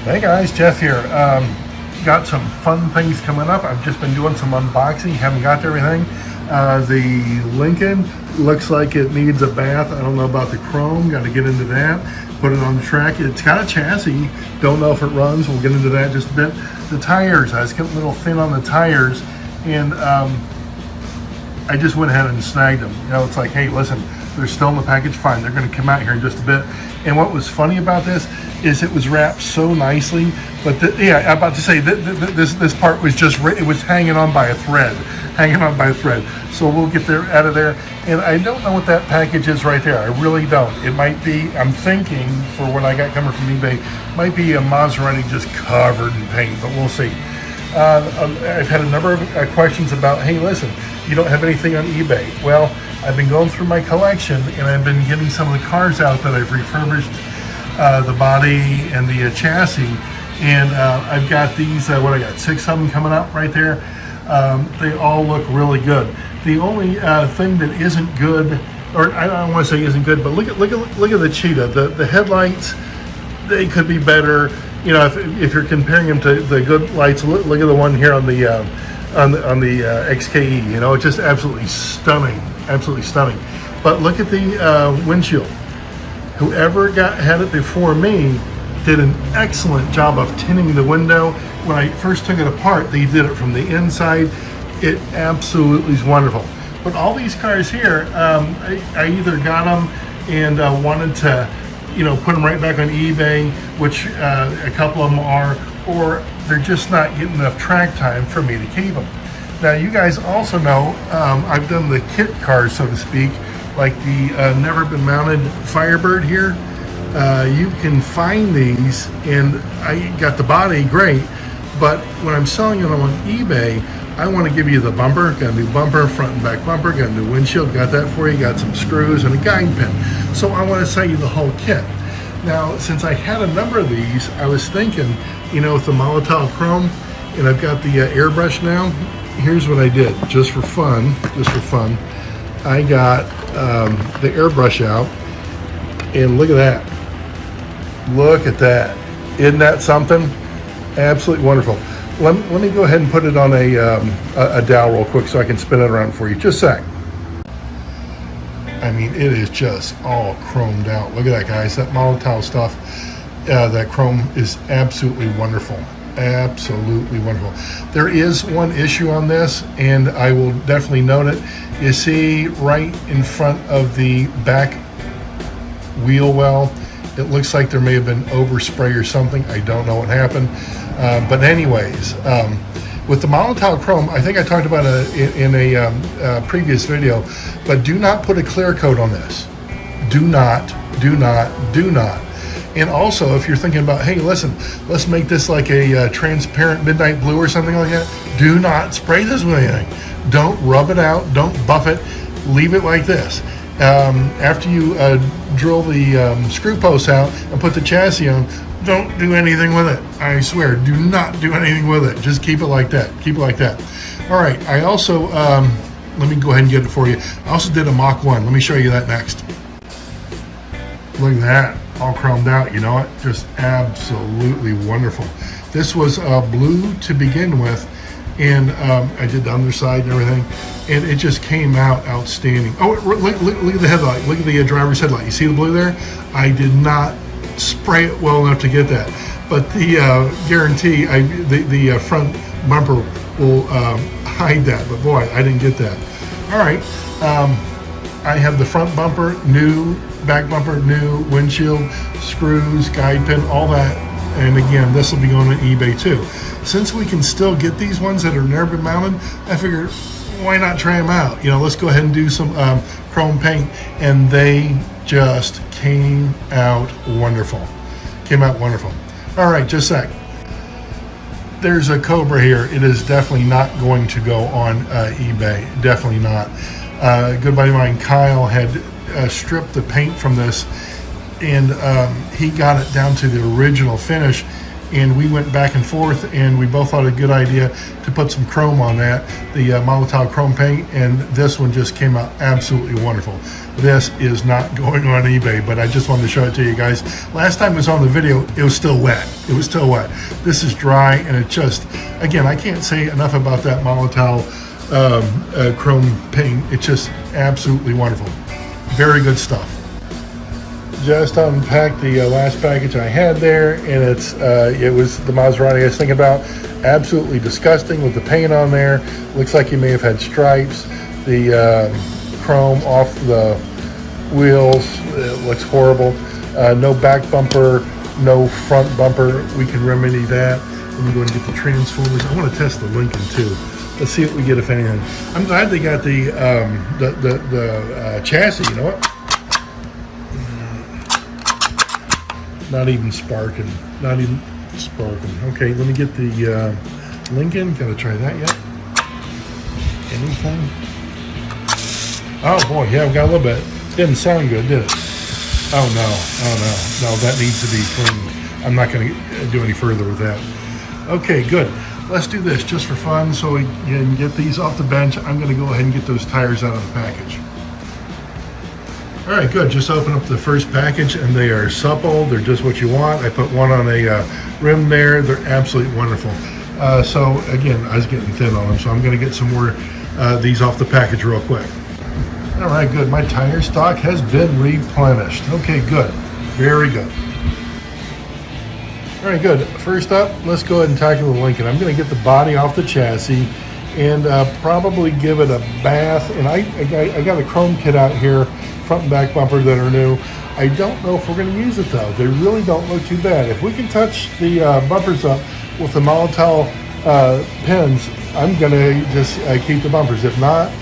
Hey guys, Jeff here. Got some fun things coming up. I've just been doing some unboxing, haven't got to everything. The Lincoln looks like it needs a bath. I don't know about the chrome, got to get into that. Put it on the track. It's got a chassis, don't know if it runs. We'll get into that just a bit. The tires, I was getting a little thin on the tires, and I just went ahead and snagged them. You know, it's like, hey, listen, they're still in the package, fine. They're going to come out here in just a bit. And what was funny about this is it was wrapped so nicely, but yeah, I'm about to say this part was just, it was hanging on by a thread, So we'll get there out of there. And I don't know what that package is right there. I really don't. It might be, I'm thinking for what I got coming from eBay, might be a Maserati just covered in paint, but we'll see. I've had a number of questions about, hey, listen, you don't have anything on eBay. Well, I've been going through my collection and I've been getting some of the cars out that I've refurbished, the body and the chassis, and I've got these, what I got, 6 of them coming out right there. They all look really good. The only thing that isn't good, or I don't want to say isn't good, but look at the Cheetah. The headlights, they could be better. You know, if you're comparing them to the good lights, look at the one here on the XKE. You know, it's just absolutely stunning, But look at the windshield. Whoever had it before me did an excellent job of tinting the window. When I first took it apart, they did it from the inside. It absolutely is wonderful. But all these cars here, I either got them and wanted to, you know, put them right back on eBay, which a couple of them are, or they're just not getting enough track time for me to keep them. Now, you guys also know I've done the kit cars, so to speak, like the never been mounted Firebird here. You can find these, and I got the body, great, but when I'm selling them on eBay, I want to give you the bumper, got a new bumper, front and back bumper, got a new windshield, got that for you, got some screws and a guide pin. So I want to sell you the whole kit. Now, since I had a number of these, I was thinking, you know, with the Molotov chrome, and I've got the airbrush now, here's what I did, just for fun, I got the airbrush out, and look at that. Isn't that something? Absolutely wonderful. Let me go ahead and put it on a dowel real quick so I can spin it around for you. Just a sec. I mean, it is just all chromed out. Look at that, guys. That Molotov stuff, that chrome is absolutely wonderful. Absolutely wonderful. There is one issue on this, and I will definitely note it. You see right in front of the back wheel well, it looks like there may have been overspray or something. I don't know what happened. But anyways, with the Molotov chrome, I think I talked about it in a previous video, but do not put a clear coat on this. Do not. And also, if you're thinking about, hey, listen, let's make this like a transparent midnight blue or something like that, do not spray this with anything. Don't rub it out, don't buff it, leave it like this. After you drill the screw posts out and put the chassis on, don't do anything with it. I swear, do not do anything with it. Just keep it like that. All right, I also, let me go ahead and get it for you. I also did a Mach 1. Let me show you that next. Look at that, all chromed out, you know it? Just absolutely wonderful. This was blue to begin with, and I did the underside and everything, and it just came out outstanding. Oh, look at the headlight. Look at the driver's headlight. You see the blue there? I did not spray it well enough to get that, but the guarantee, the front bumper will hide that, but boy, I didn't get that. All right, I have the front bumper new, back bumper new, windshield, screws, guide pin, all that, and again, this will be going on eBay too. Since we can still get these ones that are never been mounted, I figured, why not try them out? You know, let's go ahead and do some chrome paint, and they just came out wonderful. All right, just a sec. There's a Cobra here. It is definitely not going to go on eBay. Definitely not. A good buddy of mine, Kyle, had stripped the paint from this, and he got it down to the original finish, and we went back and forth, and we both thought it a good idea to put some chrome on that, the Molotov chrome paint, and this one just came out absolutely wonderful. This is not going on eBay, but I just wanted to show it to you guys. Last time it was on the video, it was still wet. It was still wet. This is dry, and it just, again, I can't say enough about that Molotov chrome paint. It's just absolutely wonderful. Very good stuff. Just unpacked the last package I had there, and it was the Maserati I was thinking about. Absolutely disgusting with the paint on there. Looks like you may have had stripes. The chrome off the wheels, it looks horrible. No back bumper, no front bumper. We can remedy that. Let me go and get the transformers. I want to test the Lincoln too. Let's see what we get, if anything. I'm glad they got the chassis. You know what? Not even sparking. Not even sparking. Okay, let me get the Lincoln. Gotta try that yet. Anything? Oh boy, yeah, I've got a little bit. Didn't sound good, did it? Oh no, that needs to be cleaned. I'm not gonna do any further with that. Okay, good. Let's do this just for fun so we can get these off the bench. I'm gonna go ahead and get those tires out of the package. All right, good. Just open up the first package, and they are supple. They're just what you want. I put one on a rim there. They're absolutely wonderful. So again, I was getting thin on them, so I'm going to get some more these off the package real quick. All right, good. My tire stock has been replenished. Okay, good. Very good. All right, good. First up, let's go ahead and tackle the Lincoln. I'm going to get the body off the chassis and probably give it a bath. And I got a chrome kit out here, front and back bumper that are new. I don't know if we're going to use it though. They really don't look too bad. If we can touch the bumpers up with the Molotov pins, I'm going to just keep the bumpers. If not,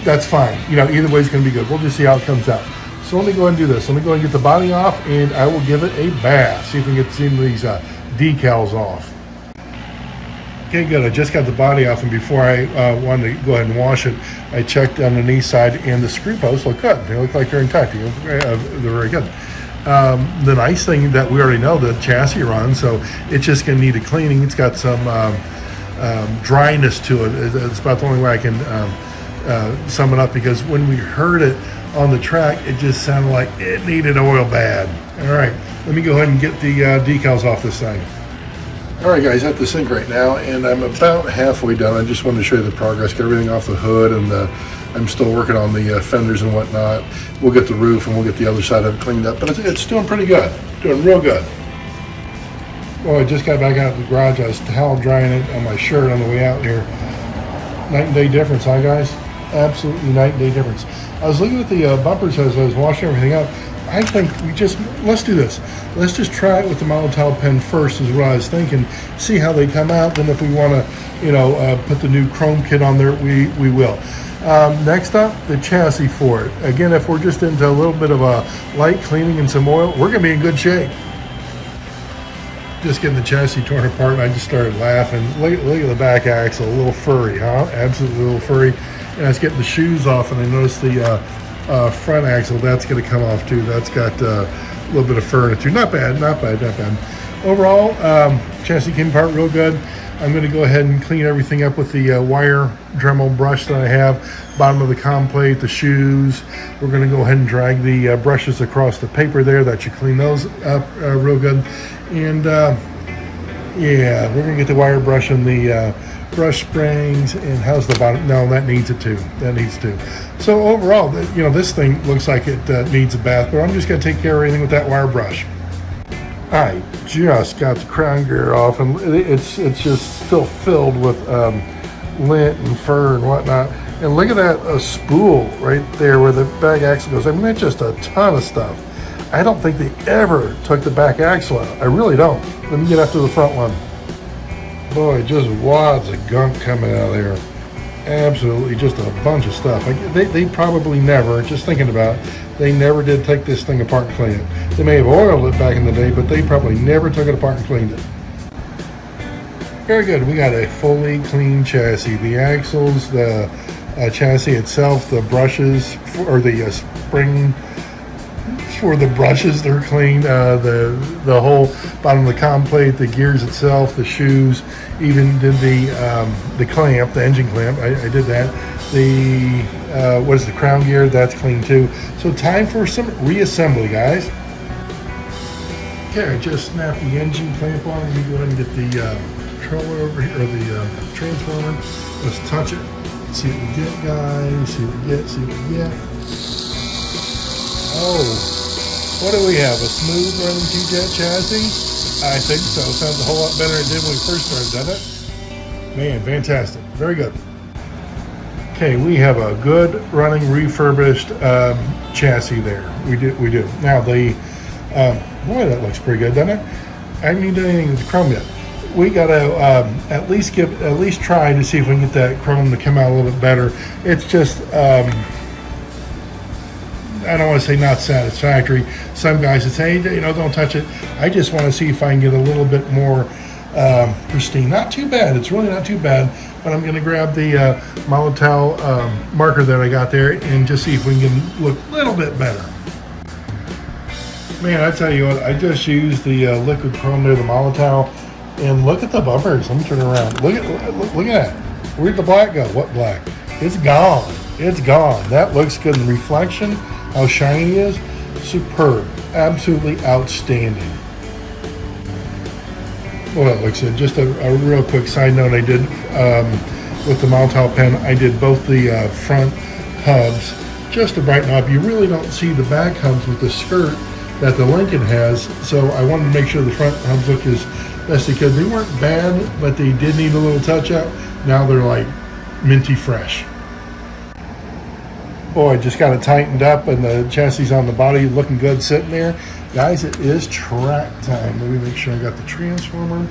that's fine. You know, either way is going to be good. We'll just see how it comes out. So let me go ahead and do this. Let me go ahead and get the body off, and I will give it a bath. See if we can get some of these decals off. Okay, good. I just got the body off, and before I wanted to go ahead and wash it, I checked on the knee side, and the screw posts look good. They look like they're intact. They're very good. The nice thing that we already know, the chassis runs, so it's just going to need a cleaning. It's got some dryness to it. It's about the only way I can sum it up, because when we heard it on the track, it just sounded like it needed oil bad. All right, let me go ahead and get the decals off this thing. All right, guys, at the sink right now, and I'm about halfway done. I just wanted to show you the progress, get everything off the hood, and I'm still working on the fenders and whatnot. We'll get the roof, and we'll get the other side of it cleaned up, but it's doing pretty good, doing real good. Well, I just got back out of the garage. I was towel drying it on my shirt on the way out here. Night and day difference, huh, guys? Absolutely night and day difference. I was looking at the bumpers as I was washing everything up. I think let's do this. Let's just try it with the Molotov pen first, is what I was thinking. See how they come out. Then if we want to, put the new chrome kit on there, we will. Next up, the chassis for it. Again, if we're just into a little bit of a light cleaning and some oil, we're going to be in good shape. Just getting the chassis torn apart, and I just started laughing. Look at the back axle, a little furry, huh? Absolutely a little furry. And I was getting the shoes off, and I noticed the front axle, that's going to come off too. That's got a little bit of fur in it too. Not bad. Overall, chassis came apart real good. I'm going to go ahead and clean everything up with the wire Dremel brush that I have. Bottom of the com plate, the shoes. We're going to go ahead and drag the brushes across the paper there. That should clean those up real good. And yeah, we're going to get the wire brush and the brush springs. And how's the bottom? No, that needs it too. That needs to. So overall, this thing looks like it needs a bath, but I'm just going to take care of everything with that wire brush. I just got the crown gear off, and it's just still filled with lint and fur and whatnot. And look at that spool right there where the back axle goes. I mean, that's just a ton of stuff. I don't think they ever took the back axle out. I really don't. Let me get after the front one. Boy, just wads of gunk coming out of there. Absolutely, just a bunch of stuff. They probably never, just thinking about it, they never did take this thing apart and clean it. They may have oiled it back in the day, but they probably never took it apart and cleaned it. Very good. We got a fully clean chassis. The axles, the chassis itself, the brushes, or the for the brushes, they're clean. The whole bottom of the com plate, the gears itself, the shoes, even did the clamp, the engine clamp. I did that. The what is the crown gear? That's clean too. So time for some reassembly, guys. Okay, I just snapped the engine clamp on. Let me go ahead and get the controller over here, or the transformer. Let's touch it. See what we get, guys. See what we get. See what we get. Oh, what do we have? A smooth running two-jet chassis? I think so. Sounds a whole lot better than it did when we first started, doesn't it? Man, fantastic. Very good. Okay, we have a good running refurbished chassis there. We do. Now the boy, that looks pretty good, doesn't it? I haven't even done anything with the chrome yet. We gotta at least try to see if we can get that chrome to come out a little bit better. It's just I don't want to say not satisfactory. Some guys would say, don't touch it. I just want to see if I can get a little bit more pristine. Not too bad. It's really not too bad. But I'm going to grab the Molotov marker that I got there and just see if we can look a little bit better. Man, I tell you what, I just used the liquid chrome there, the Molotov, and look at the bumpers. Let me turn around. Look at that. Where'd the black go? What black? It's gone. It's gone. That looks good. The reflection, how shiny it is, superb. Absolutely outstanding. Well, that looks good. Just a real quick side note I did with the Molotov pen, I did both the front hubs just to brighten up. You really don't see the back hubs with the skirt that the Lincoln has, so I wanted to make sure the front hubs look as best they could. They weren't bad, but they did need a little touch up. Now they're like minty fresh. Boy, just got it tightened up and the chassis on the body looking good sitting there. Guys, it is track time. Let me make sure I got the transformer.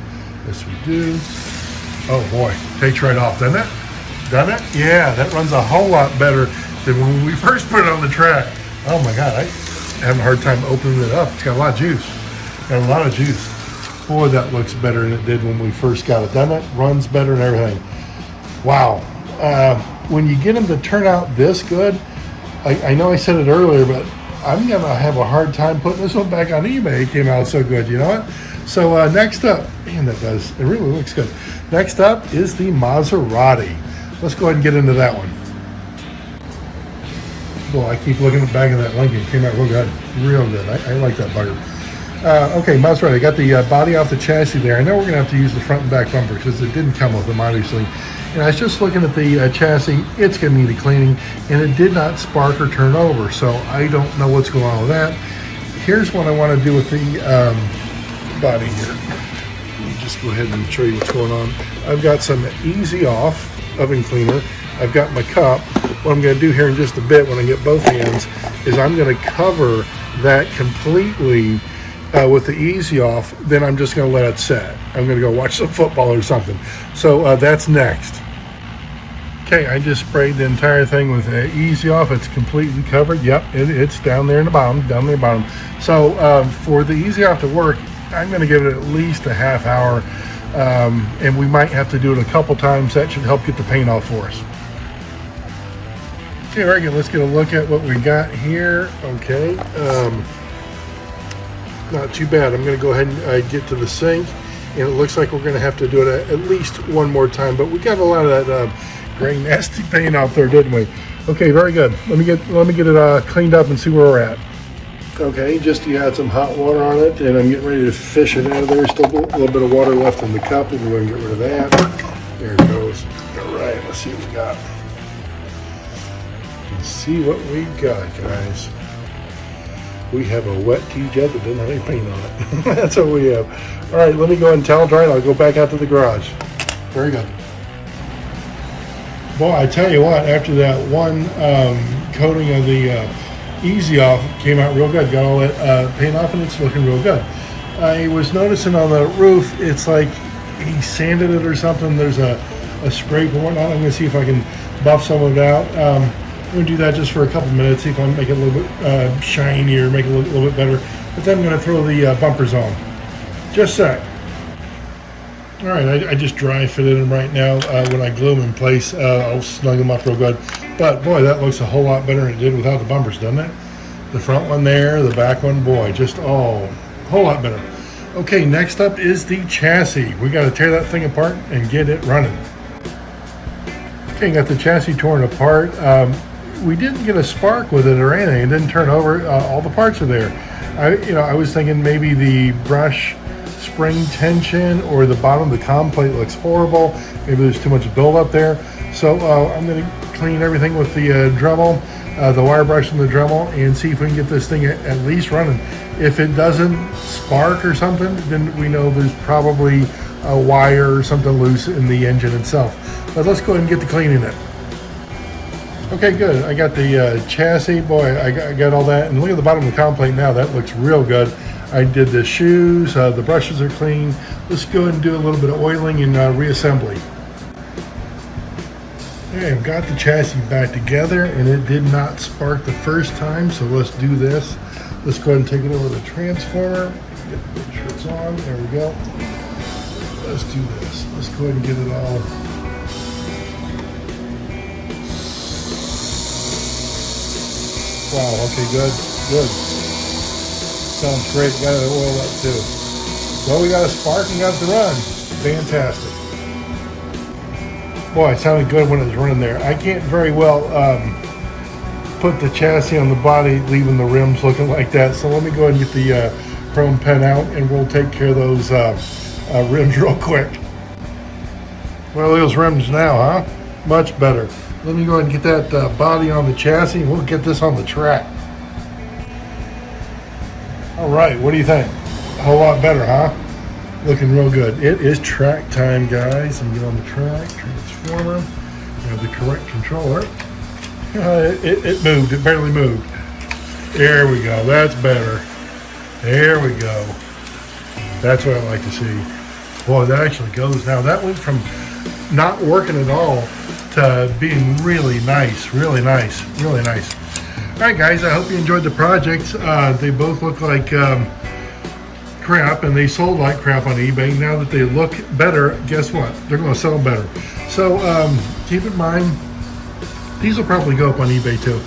Yes, we do. Oh boy, takes right off, doesn't it? Doesn't it? Yeah, that runs a whole lot better than when we first put it on the track. Oh my God, I have a hard time opening it up. It's got a lot of juice. Got a lot of juice. Boy, that looks better than it did when we first got it. Doesn't it? Runs better and everything. Wow. When you get them to turn out this good, I know I said it earlier, but I'm going to have a hard time putting this one back on eBay. It came out so good, you know what? So next up, man, it really looks good. Next up is the Maserati. Let's go ahead and get into that one. Boy, I keep looking at the back of that Lincoln. It came out real good. Real good. I like that bugger. Okay, Maserati. I got the body off the chassis there. I know we're going to have to use the front and back bumper because it didn't come with them, obviously. And I was just looking at the chassis. It's going to need a cleaning, and it did not spark or turn over, so I don't know what's going on with that. Here's what I want to do with the body here. Let me just go ahead and show you what's going on. I've got some Easy Off oven cleaner. I've got my cup. What I'm going to do here in just a bit when I get both hands is I'm going to cover that completely with the Easy Off. Then I'm just going to let it set. I'm going to go watch some football or something. So that's next. Okay, I just sprayed the entire thing with Easy Off. It's completely covered. Yep, it's down there in the bottom, So for the Easy Off to work, I'm going to give it at least a half hour, and we might have to do it a couple times. That should help get the paint off for us. Okay, very good. Let's get a look at what we got here. Okay, not too bad. I'm going to go ahead and get to the sink, and it looks like we're going to have to do it at least one more time. But we got a lot of that gray nasty paint off there, didn't we? Okay, very good. Let me get it cleaned up and see where we're at. Okay, just you had some hot water on it, and I'm getting ready to fish it out of there. Still a little bit of water left in the cup, and we're going to get rid of that. There it goes. All right, let's see what we got. Let's see what we got, guys. We have a wet T-jet that doesn't have any paint on it. That's what we have. All right, let me go ahead and towel dry, and I'll go back out to the garage. Very good. Boy, I tell you what, after that one coating of the Easy Off came out real good. Got all that paint off, and it's looking real good. I was noticing on the roof, it's like he sanded it or something. There's a scrape and whatnot. I'm going to see if I can buff some of it out. I'm going to do that just for a couple minutes, see if I can make it a little bit shinier, make it look a little bit better. But then I'm going to throw the bumpers on. Just a sec. All right, I just dry fitted them right now. When I glue them in place, I'll snug them up real good. But boy, that looks a whole lot better than it did without the bumpers, doesn't it? The front one there, the back one, boy, just a whole lot better. Okay, next up is the chassis. We got to tear that thing apart and get it running. Okay, got the chassis torn apart. We didn't get a spark with it or anything. It didn't turn over. All the parts are there. I was thinking maybe the brush spring tension or the bottom of the comm plate looks horrible. Maybe there's too much buildup there. So I'm going to clean everything with the Dremel, the wire brush and the Dremel, and see if we can get this thing at least running. If it doesn't spark or something, then we know there's probably a wire or something loose in the engine itself. But let's go ahead and get to cleaning it. Okay, good. I got the chassis. Boy, I got all that. And look at the bottom of the comm plate now. That looks real good. I did the shoes. The brushes are clean. Let's go ahead and do a little bit of oiling and reassembly. Okay, I've got the chassis back together, and it did not spark the first time. So let's do this. Let's go ahead and take it over to the transformer. Make sure it's on. There we go. Let's do this. Let's go ahead and get it all. Wow, okay, good. Sounds great. Got it oiled up too. Well, we got a spark and got it to run. Fantastic. Boy, it sounded good when it was running there. I can't very well put the chassis on the body, leaving the rims looking like that. So let me go ahead and get the chrome pen out, and we'll take care of those rims real quick. Well, those rims now, huh? Much better. Let me go ahead and get that body on the chassis, and we'll get this on the track. All right, what do you think? A whole lot better, huh? Looking real good. It is track time, guys. Let me get on the track, transformer. We have the correct controller. It moved. It barely moved. There we go. That's better. There we go. That's what I like to see. Boy, that actually goes now. That went from not working at all to being really nice. Really nice. Really nice. All right, guys. I hope you enjoyed the projects. They both look like crap, and they sold like crap on eBay. Now that they look better, guess what? They're going to sell better. So keep in mind, these will probably go up on eBay too.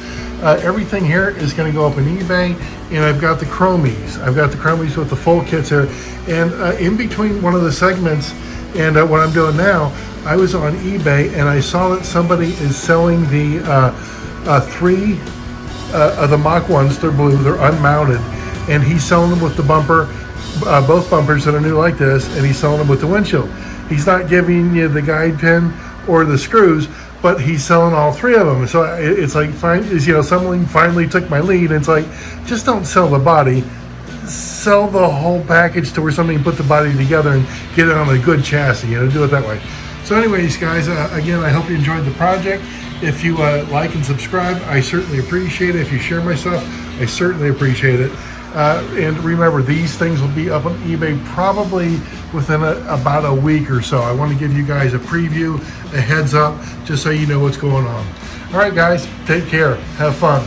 Everything here is going to go up on eBay, and I've got the chromies. I've got the chromies with the full kits here. And in between one of the segments and what I'm doing now, I was on eBay and I saw that somebody is selling the three of the Mach 1s. They're blue, they're unmounted, and he's selling them with the bumper, both bumpers that are new like this, and he's selling them with the windshield. He's not giving you the guide pin or the screws, but he's selling all three of them. So it's like, someone finally took my lead. And it's like, just don't sell the body, sell the whole package to where somebody can put the body together and get it on a good chassis. Do it that way. So anyways, guys, again, I hope you enjoyed the project. If you like and subscribe, I certainly appreciate it. If you share my stuff, I certainly appreciate it. And remember, these things will be up on eBay probably within about a week or so. I want to give you guys a preview, a heads up, just so you know what's going on. All right, guys, take care. Have fun.